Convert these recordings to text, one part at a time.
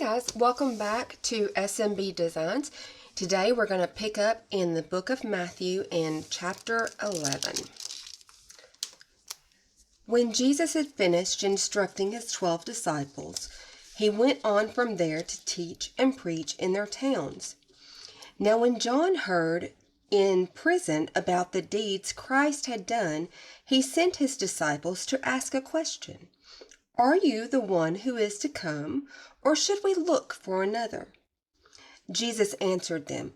guys, welcome back to SMB Designs. Today we're going to pick up in the book of Matthew in chapter 11. When Jesus had finished instructing his 12 disciples, he went on from there to teach and preach in their towns. Now when John heard in prison about the deeds Christ had done, he sent his disciples to ask a question. Are you the one who is to come, or should we look for another? Jesus answered them,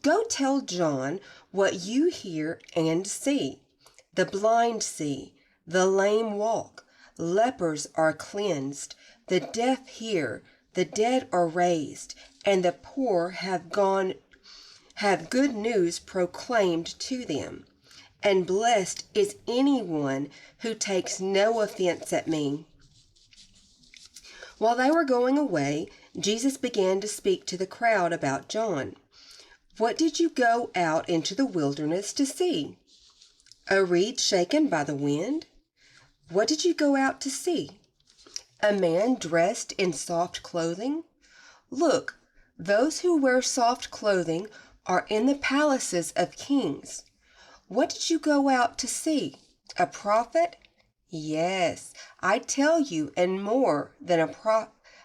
Go tell John what you hear and see. The blind see, the lame walk, lepers are cleansed, the deaf hear, the dead are raised, and the poor have good news proclaimed to them. And blessed is anyone who takes no offense at me. While they were going away, Jesus began to speak to the crowd about John. What did you go out into the wilderness to see? A reed shaken by the wind? What did you go out to see? A man dressed in soft clothing? Look, those who wear soft clothing are in the palaces of kings. What did you go out to see? A prophet? Yes, I tell you, and more than a prophet.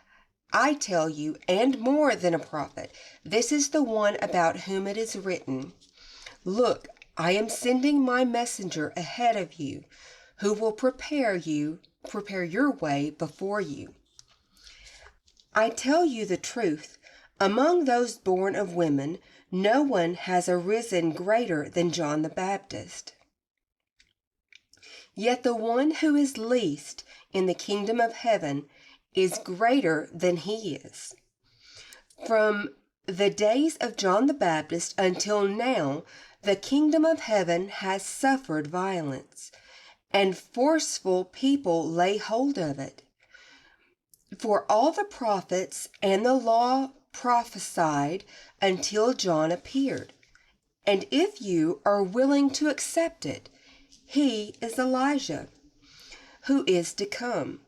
This is the one about whom it is written, Look, I am sending my messenger ahead of you, who will prepare your way before you. I tell you the truth, among those born of women, no one has arisen greater than John the Baptist. Yet the one who is least in the kingdom of heaven is greater than he is. From the days of John the Baptist until now, the kingdom of heaven has suffered violence, and forceful people lay hold of it. For all the prophets and the law prophesied until John appeared. And if you are willing to accept it, he is Elijah, who is to come.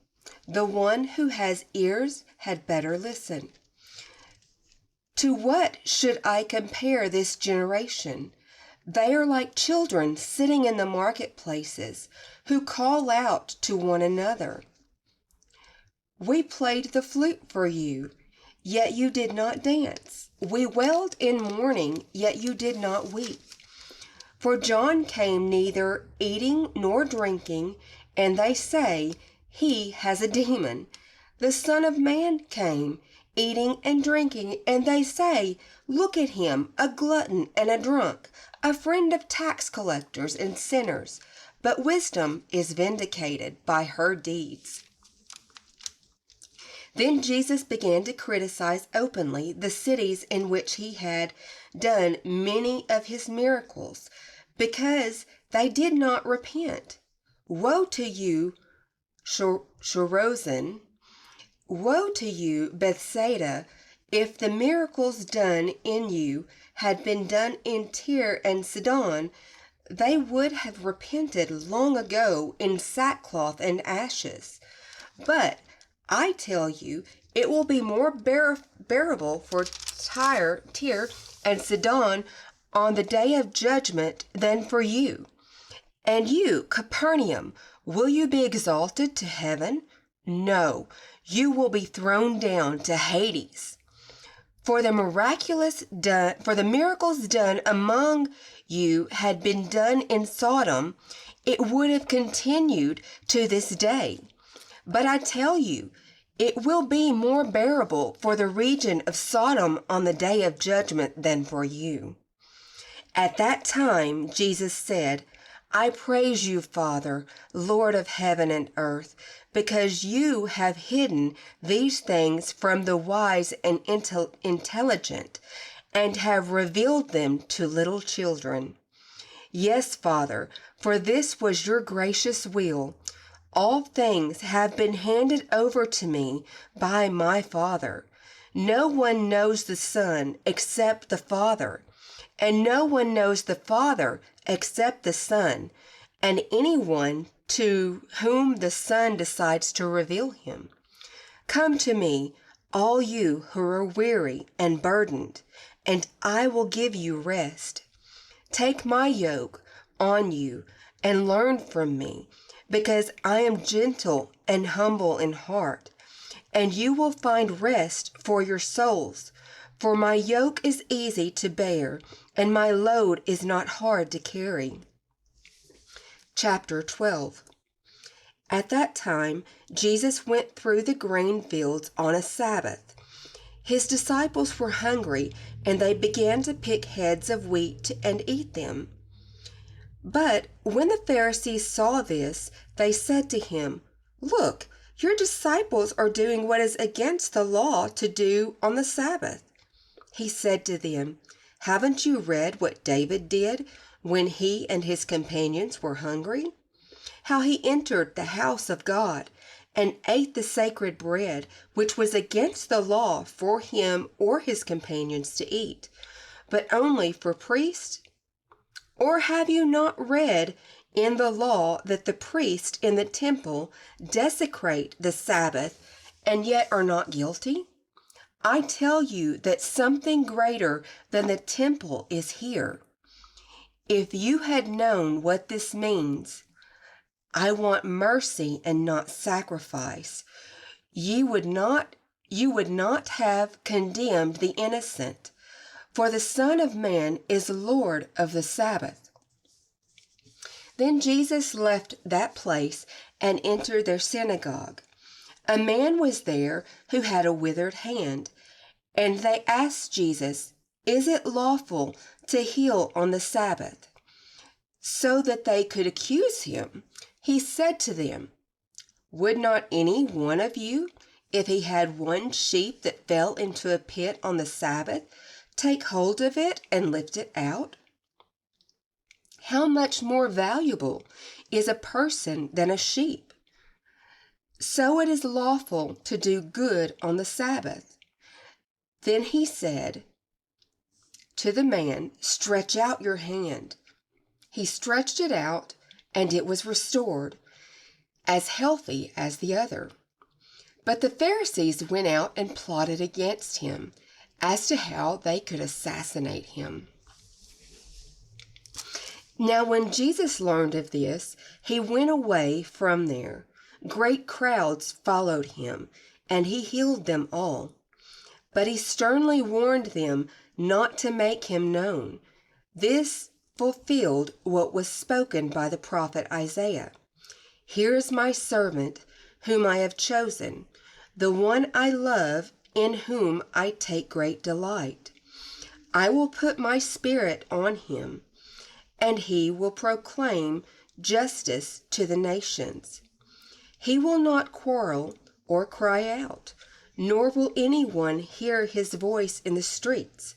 The one who has ears had better listen. To what should I compare this generation? They are like children sitting in the marketplaces, who call out to one another. We played the flute for you, yet you did not dance. We wailed in mourning, yet you did not weep. For John came neither eating nor drinking, and they say, He has a demon. The Son of Man came, eating and drinking, and they say, Look at him, a glutton and a drunk, a friend of tax collectors and sinners. But wisdom is vindicated by her deeds. Then Jesus began to criticize openly the cities in which he had done many of his miracles, because they did not repent. Woe to you, Chorazin! Woe to you, Bethsaida! If the miracles done in you had been done in Tyre and Sidon, they would have repented long ago in sackcloth and ashes. But I tell you, it will be more bearable for Tyre and Sidon on the day of judgment than for you. And you, Capernaum, will you be exalted to heaven? No, you will be thrown down to Hades. For the miracles done among you had been done in Sodom, it would have continued to this day. But I tell you, it will be more bearable for the region of Sodom on the day of judgment than for you. At that time, Jesus said, I praise you, Father, Lord of heaven and earth, because you have hidden these things from the wise and intelligent, and have revealed them to little children. Yes, Father, for this was your gracious will. All things have been handed over to me by my Father. No one knows the Son except the Father, and no one knows the Father except the Son, and anyone to whom the Son decides to reveal him. Come to me, all you who are weary and burdened, and I will give you rest. Take my yoke on you and learn from me, because I am gentle and humble in heart, and you will find rest for your souls. For my yoke is easy to bear, and my load is not hard to carry. Chapter 12. At that time, Jesus went through the grain fields on a Sabbath. His disciples were hungry, and they began to pick heads of wheat and eat them. But when the Pharisees saw this, they said to him, "Look, your disciples are doing what is against the law to do on the Sabbath." He said to them, "Haven't you read what David did when he and his companions were hungry? How he entered the house of God and ate the sacred bread, which was against the law for him or his companions to eat, but only for priests? Or have you not read in the law that the priests in the temple desecrate the Sabbath and yet are not guilty? I tell you that something greater than the temple is here. If you had known what this means, 'I want mercy and not sacrifice,' you would not have condemned the innocent, for the Son of Man is Lord of the Sabbath." Then Jesus left that place and entered their synagogue. A man was there who had a withered hand, and they asked Jesus, "Is it lawful to heal on the Sabbath?" So that they could accuse him, he said to them, "Would not any one of you, if he had one sheep that fell into a pit on the Sabbath, take hold of it and lift it out? How much more valuable is a person than a sheep? So it is lawful to do good on the Sabbath." Then he said to the man, "Stretch out your hand." He stretched it out, and it was restored, as healthy as the other. But the Pharisees went out and plotted against him, as to how they could assassinate him. Now when Jesus learned of this, he went away from there. Great crowds followed him, and he healed them all. But he sternly warned them not to make him known. This fulfilled what was spoken by the prophet Isaiah. "Here is my servant, whom I have chosen, the one I love, in whom I take great delight. I will put my spirit on him, and he will proclaim justice to the nations. He will not quarrel or cry out, nor will anyone hear his voice in the streets.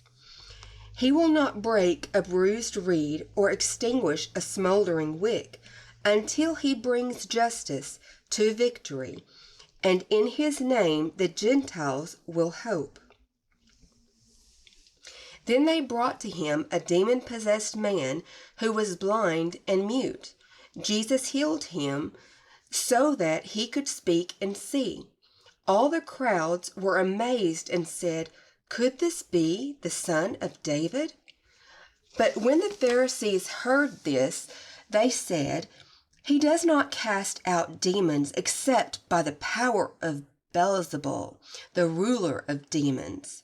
He will not break a bruised reed or extinguish a smoldering wick until he brings justice to victory, and in his name the Gentiles will hope." Then they brought to him a demon-possessed man who was blind and mute. Jesus healed him so that he could speak and see. All the crowds were amazed and said, "Could this be the Son of David?" But when the Pharisees heard this, they said, "He does not cast out demons except by the power of Beelzebul, the ruler of demons."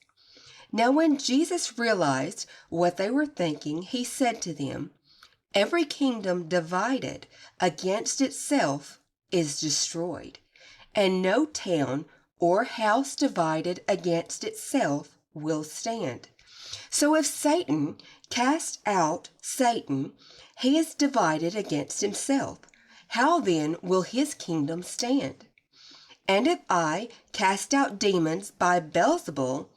Now when Jesus realized what they were thinking, he said to them, "Every kingdom divided against itself is destroyed, and no town or house divided against itself will stand. So if Satan cast out Satan, he is divided against himself. How then will his kingdom stand? And if I cast out demons by Beelzebul,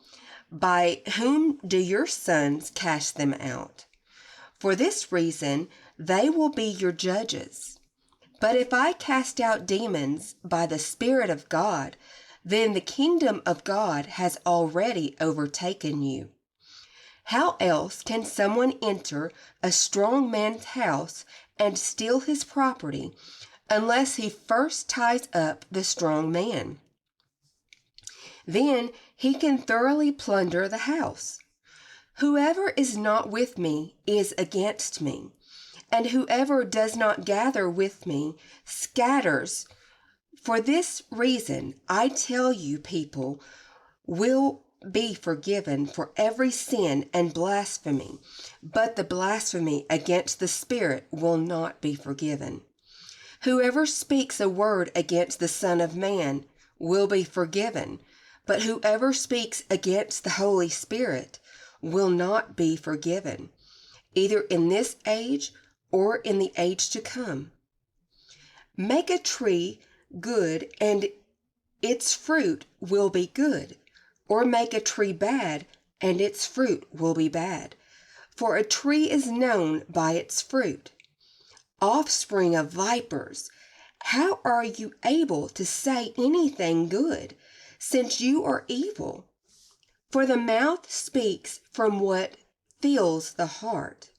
by whom do your sons cast them out? For this reason they will be your judges. But if I cast out demons by the Spirit of God, then the kingdom of God has already overtaken you. How else can someone enter a strong man's house and steal his property unless he first ties up the strong man? Then he can thoroughly plunder the house. Whoever is not with me is against me, and whoever does not gather with me scatters. For this reason, I tell you, people will be forgiven for every sin and blasphemy, but the blasphemy against the Spirit will not be forgiven. Whoever speaks a word against the Son of Man will be forgiven, but whoever speaks against the Holy Spirit will not be forgiven, either in this age or in the age to come. Make a tree good, and its fruit will be good, or make a tree bad, and its fruit will be bad. For a tree is known by its fruit. Offspring of vipers, how are you able to say anything good, since you are evil? For the mouth speaks from what fills the heart.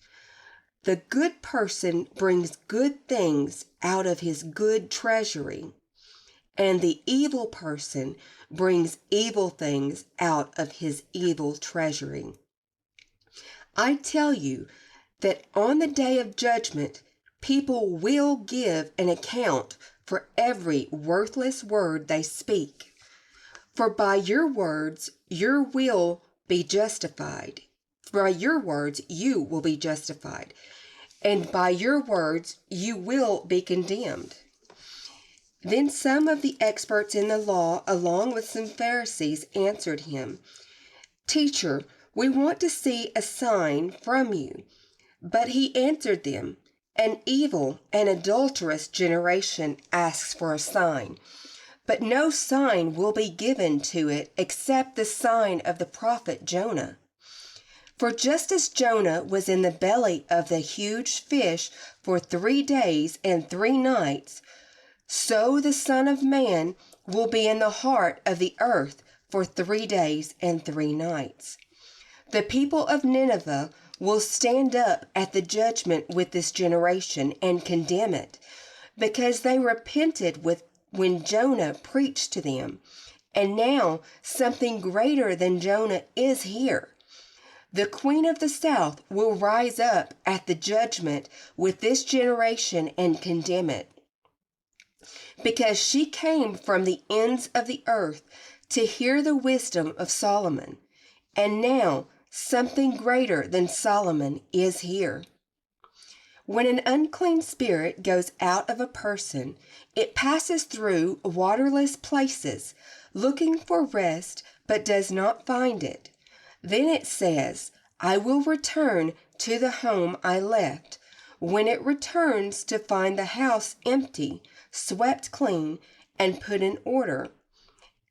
The good person brings good things out of his good treasury, and the evil person brings evil things out of his evil treasury. I tell you that on the day of judgment, people will give an account for every worthless word they speak. For by your words you will be justified. By your words you will be justified, and by your words you will be condemned. Then some of the experts in the law, along with some Pharisees, answered him, Teacher, we want to see a sign from you. But he answered them, An evil and adulterous generation asks for a sign, but no sign will be given to it except the sign of the prophet Jonah. For just as Jonah was in the belly of the huge fish for 3 days and 3 nights, so the Son of Man will be in the heart of the earth for 3 days and 3 nights. The people of Nineveh will stand up at the judgment with this generation and condemn it, because they repented when Jonah preached to them, and now something greater than Jonah is here. The Queen of the South will rise up at the judgment with this generation and condemn it, because she came from the ends of the earth to hear the wisdom of Solomon, and now something greater than Solomon is here. When an unclean spirit goes out of a person, it passes through waterless places, looking for rest, but does not find it. Then it says, I will return to the home I left, when it returns to find the house empty, swept clean, and put in order.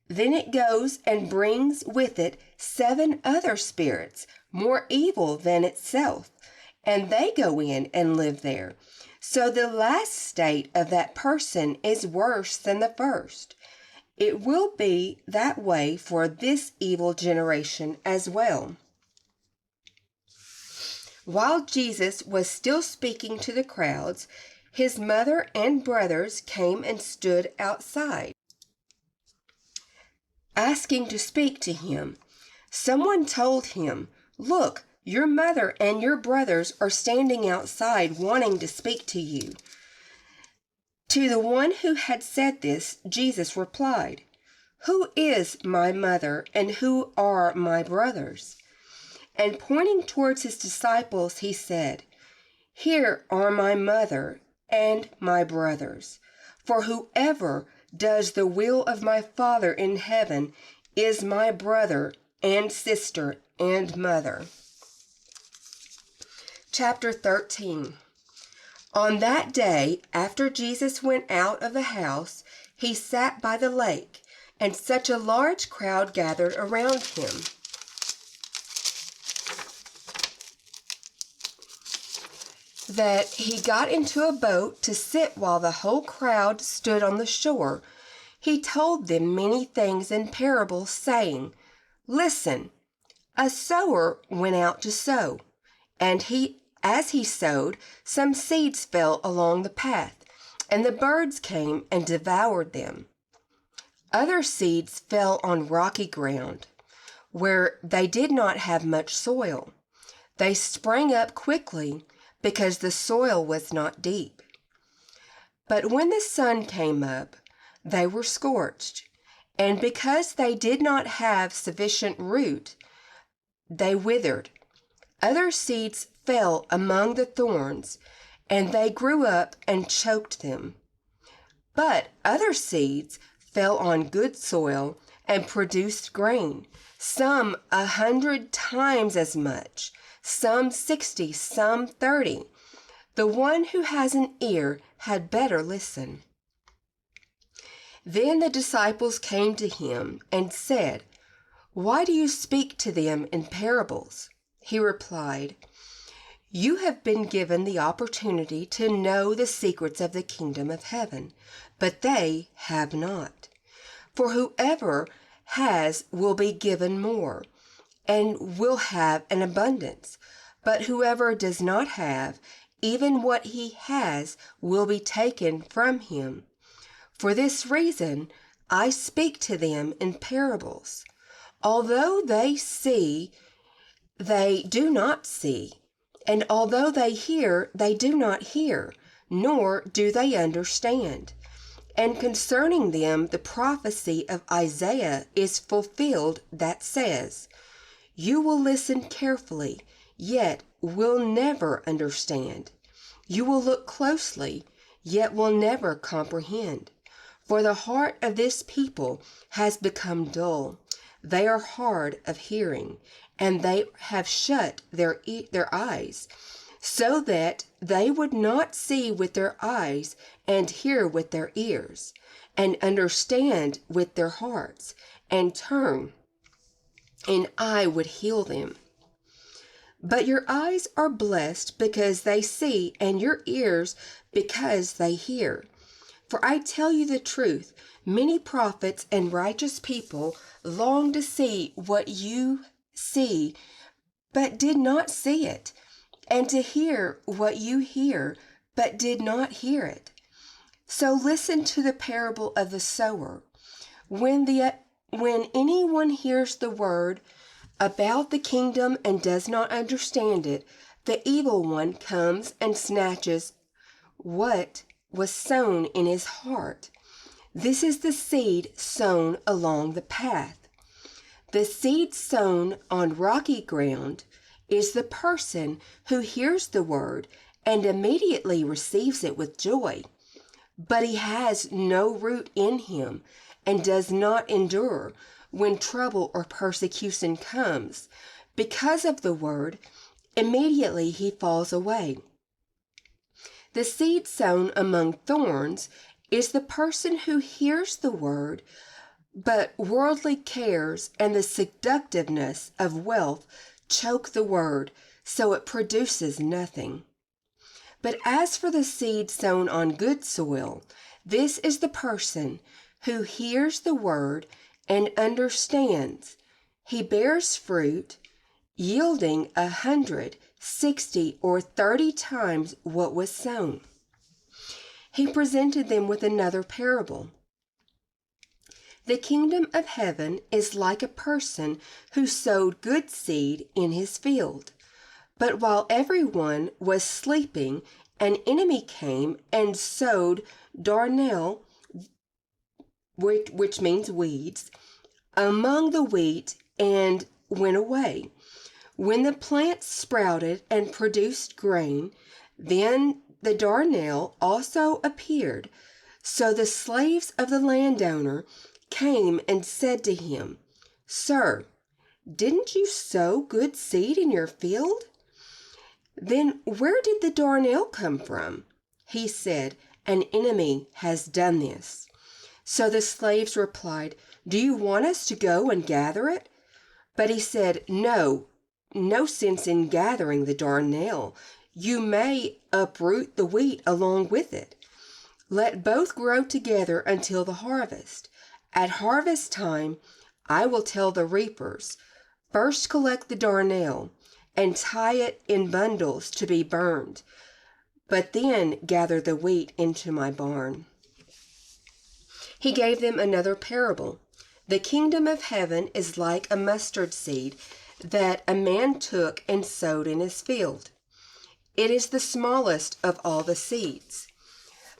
Then it goes and brings with it 7 other spirits, more evil than itself, and they go in and live there. So the last state of that person is worse than the first. It will be that way for this evil generation as well. While Jesus was still speaking to the crowds, his mother and brothers came and stood outside, asking to speak to him. Someone told him, Look, your mother and your brothers are standing outside wanting to speak to you. To the one who had said this, Jesus replied, Who is my mother and who are my brothers? And pointing towards his disciples, he said, Here are my mother and my brothers. For whoever does the will of my Father in heaven is my brother and sister and mother. Chapter 13. On that day, after Jesus went out of the house, he sat by the lake, and such a large crowd gathered around him that he got into a boat to sit while the whole crowd stood on the shore. He told them many things in parables, saying, Listen, a sower went out to sow, and as he sowed, some seeds fell along the path, and the birds came and devoured them. Other seeds fell on rocky ground, where they did not have much soil. They sprang up quickly because the soil was not deep. But when the sun came up, they were scorched, and because they did not have sufficient root, they withered. Other seeds fell among the thorns, and they grew up and choked them. But other seeds fell on good soil and produced grain, some 100 times as much, some 60, some 30. The one who has an ear had better listen. Then the disciples came to him and said, "Why do you speak to them in parables?" He replied, "You have been given the opportunity to know the secrets of the kingdom of heaven, but they have not. For whoever has will be given more, and will have an abundance. But whoever does not have, even what he has will be taken from him. For this reason I speak to them in parables. Although they see, they do not see, and although they hear, they do not hear, nor do they understand. And concerning them the prophecy of Isaiah is fulfilled that says, 'You will listen carefully, yet will never understand. You will look closely, yet will never comprehend. For the heart of this people has become dull. They are hard of hearing, and they have shut their eyes, so that they would not see with their eyes, and hear with their ears, and understand with their hearts, and turn, and I would heal them.' But your eyes are blessed because they see, and your ears because they hear. For I tell you the truth, many prophets and righteous people long to see what you see, but did not see it, and to hear what you hear, but did not hear it. So listen to the parable of the sower. When anyone hears the word about the kingdom and does not understand it, the evil one comes and snatches what was sown in his heart. This is the seed sown along the path. The seed sown on rocky ground is the person who hears the word and immediately receives it with joy. But he has no root in him and does not endure when trouble or persecution comes. Because of the word, immediately he falls away. The seed sown among thorns is the person who hears the word, but worldly cares and the seductiveness of wealth choke the word, so it produces nothing. But as for the seed sown on good soil, this is the person who hears the word and understands. He bears fruit, yielding 100, 60, or 30 times what was sown. He presented them with another parable. The kingdom of heaven is like a person who sowed good seed in his field. But while everyone was sleeping, an enemy came and sowed darnel, which means weeds, among the wheat, and went away. When the plants sprouted and produced grain, then the darnel also appeared. So the slaves of the landowner came and said to him, "Sir, didn't you sow good seed in your field? Then where did the darnel come from?" He said, "An enemy has done this." So the slaves replied, "Do you want us to go and gather it?" But he said, No sense in gathering the darnel. You may uproot the wheat along with it. Let both grow together until the harvest. At harvest time, I will tell the reapers, first collect the darnel and tie it in bundles to be burned, but then gather the wheat into my barn." He gave them another parable. The kingdom of heaven is like a mustard seed that a man took and sowed in his field. It is the smallest of all the seeds,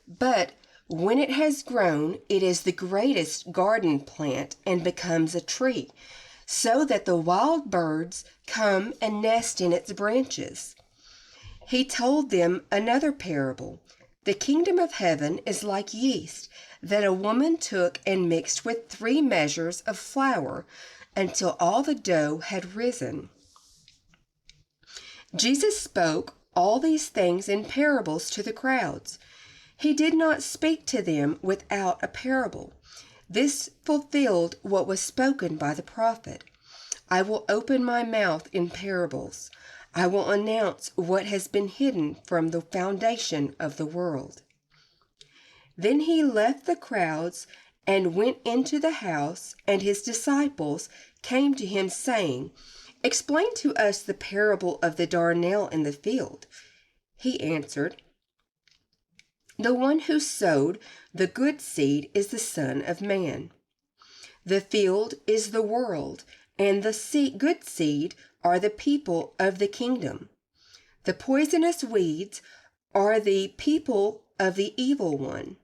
but when it has grown, it is the greatest garden plant and becomes a tree, so that the wild birds come and nest in its branches. He told them another parable. The kingdom of heaven is like yeast that a woman took and mixed with 3 measures of flour until all the dough had risen. Jesus spoke all these things in parables to the crowds. He did not speak to them without a parable. This fulfilled what was spoken by the prophet. I will open my mouth in parables. I will announce what has been hidden from the foundation of the world. Then he left the crowds and went into the house, and his disciples came to him, saying, Explain to us the parable of the darnel in the field. He answered, The one who sowed the good seed is the Son of Man. The field is the world, and the good seed are the people of the kingdom. The poisonous weeds are the people of the evil one,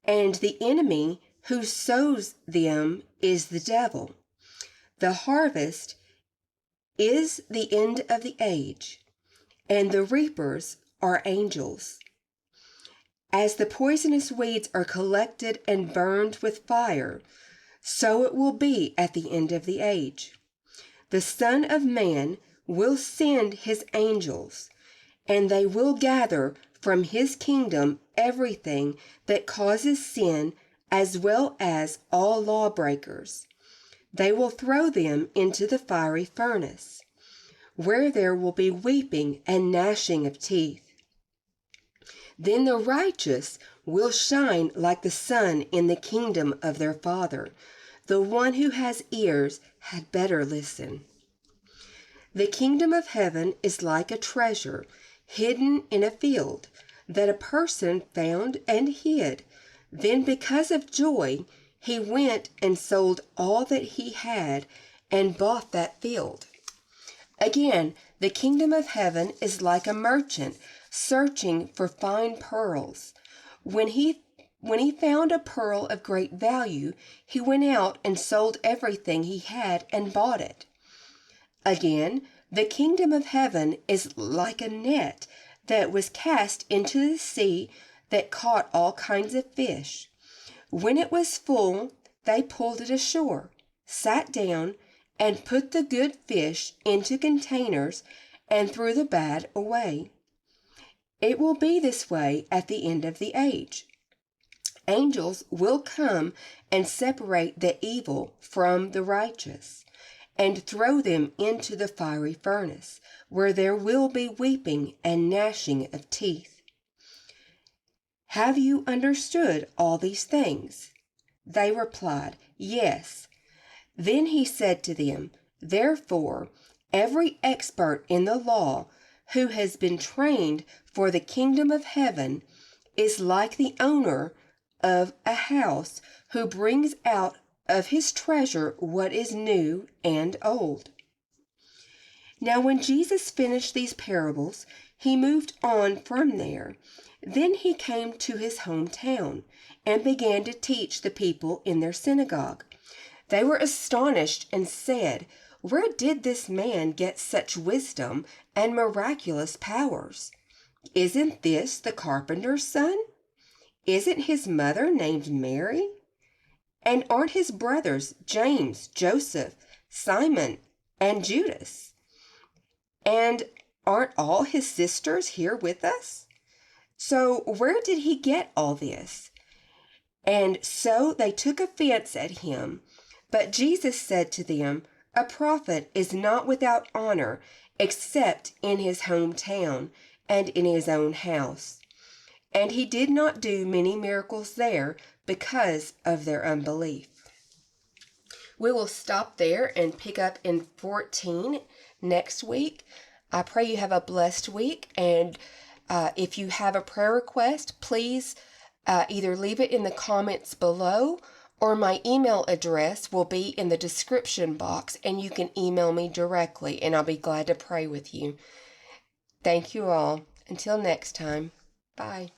and the enemy who sows them is the devil. The harvest is the end of the age, and the reapers are angels. As the poisonous weeds are collected and burned with fire, so it will be at the end of the age. The Son of Man will send his angels, and they will gather from his kingdom everything that causes sin, as well as all lawbreakers. They will throw them into the fiery furnace, where there will be weeping and gnashing of teeth. Then the righteous will shine like the sun in the kingdom of their Father. The one who has ears had better listen. The kingdom of heaven is like a treasure hidden in a field that a person found and hid. Then because of joy, he went and sold all that he had and bought that field. Again, the kingdom of heaven is like a merchant searching for fine pearls. When he found a pearl of great value, he went out and sold everything he had and bought it. Again, the kingdom of heaven is like a net that was cast into the sea that caught all kinds of fish. When it was full, they pulled it ashore, sat down, and put the good fish into containers and threw the bad away. It will be this way at the end of the age. Angels will come and separate the evil from the righteous, and throw them into the fiery furnace, where there will be weeping and gnashing of teeth. Have you understood all these things? They replied, Yes. Then he said to them, Therefore, every expert in the law who has been trained for the kingdom of heaven is like the owner of a house who brings out of his treasure what is new and old. Now when Jesus finished these parables, he moved on from there. Then he came to his hometown and began to teach the people in their synagogue. They were astonished and said, Where did this man get such wisdom and miraculous powers? Isn't this the carpenter's son? Isn't his mother named Mary? And aren't his brothers James, Joseph, Simon, and Judas? And aren't all his sisters here with us? So where did he get all this? And so they took offense at him. But Jesus said to them, A prophet is not without honor except in his hometown and in his own house. And he did not do many miracles there because of their unbelief. We will stop there and pick up in 14 next week. I pray you have a blessed week, and if you have a prayer request, please either leave it in the comments below, or my email address will be in the description box, and you can email me directly, and I'll be glad to pray with you. Thank you all. Until next time, bye.